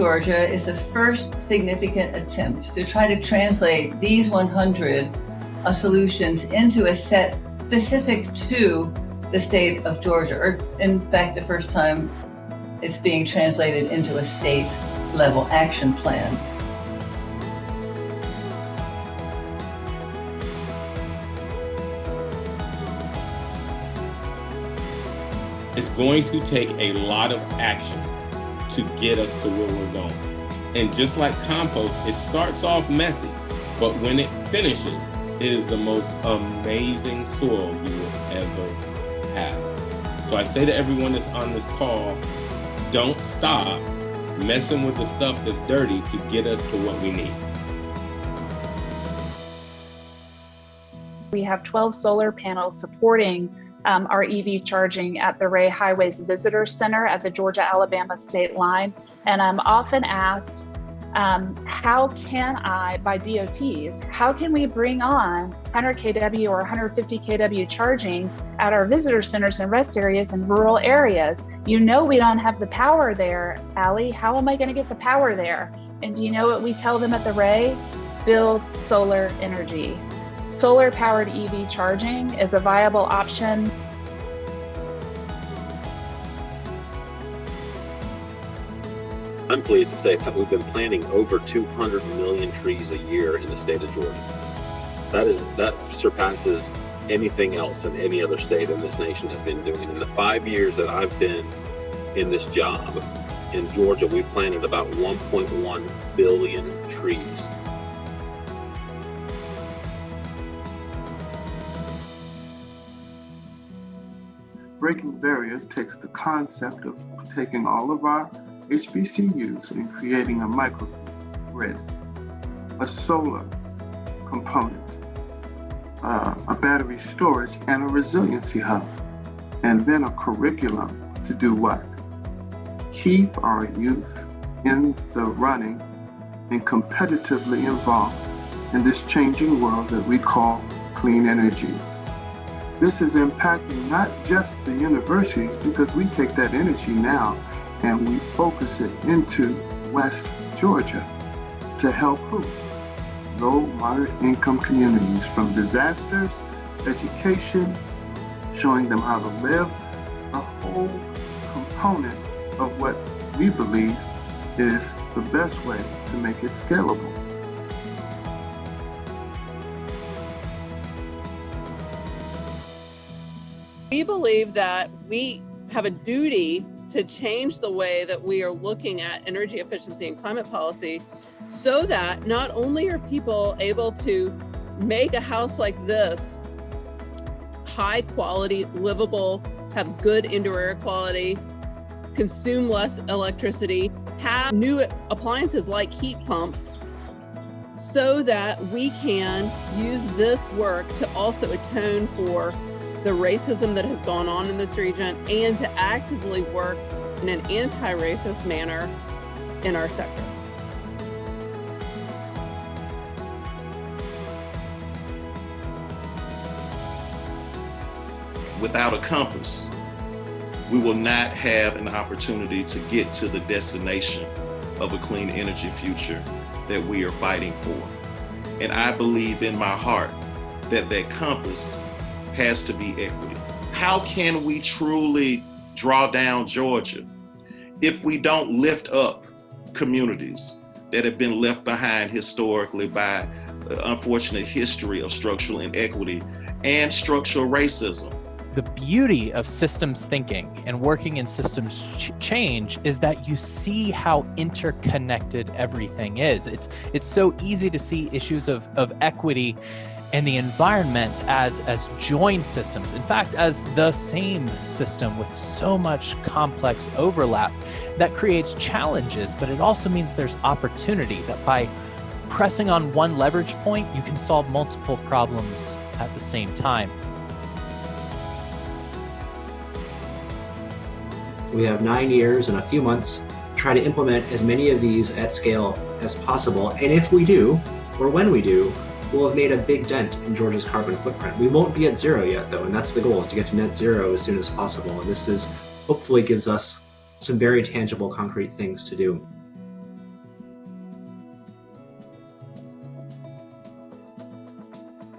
Georgia is the first significant attempt to try to translate these 100 solutions into a set specific to the state of Georgia, or in fact, the first time it's being translated into a state-level action plan. It's going to take a lot of action to get us to where we're going. And just like compost, it starts off messy, but when it finishes, it is the most amazing soil you will ever have. So I say to everyone that's on this call, don't stop messing with the stuff that's dirty to get us to what we need. We have 12 solar panels supporting our EV charging at the Ray Highways Visitor Center at the Georgia-Alabama state line. And I'm often asked, how can I, by DOTs, how can we bring on 100 kW or 150 kW charging at our visitor centers and rest areas in rural areas? You know we don't have the power there, Allie. How am I going to get the power there? And do you know what we tell them at the Ray? Build solar energy. Solar-powered EV charging is a viable option. I'm pleased to say that we've been planting over 200 million trees a year in the state of Georgia. That surpasses anything else in any other state in this nation has been doing. In the 5 years that I've been in this job in Georgia, we've planted about 1.1 billion trees. Breaking barriers takes the concept of taking all of our HBCUs and creating a microgrid, a solar component, a battery storage, and a resiliency hub, and then a curriculum to do what? Keep our youth in the running and competitively involved in this changing world that we call clean energy. This is impacting not just the universities, because we take that energy now and we focus it into West Georgia to help who? Low, moderate income communities, from disasters, education, showing them how to live, a whole component of what we believe is the best way to make it scalable. We believe that we have a duty to change the way that we are looking at energy efficiency and climate policy, so that not only are people able to make a house like this high quality, livable, have good indoor air quality, consume less electricity, have new appliances like heat pumps, so that we can use this work to also atone for the racism that has gone on in this region, and to actively work in an anti-racist manner in our sector. Without a compass, we will not have an opportunity to get to the destination of a clean energy future that we are fighting for. And I believe in my heart that that compass has to be equity. How can we truly draw down Georgia if we don't lift up communities that have been left behind historically by the unfortunate history of structural inequity and structural racism? The beauty of systems thinking and working in systems change is that you see how interconnected everything is. It's so easy to see issues of equity and the environment as joined systems. In fact, as the same system with so much complex overlap that creates challenges, but it also means there's opportunity that by pressing on one leverage point, you can solve multiple problems at the same time. We have 9 years and a few months to try to implement as many of these at scale as possible. And if we do, or when we do, we'll have made a big dent in Georgia's carbon footprint. We won't be at zero yet, though, and that's the goal, is to get to net zero as soon as possible. And this hopefully gives us some very tangible, concrete things to do.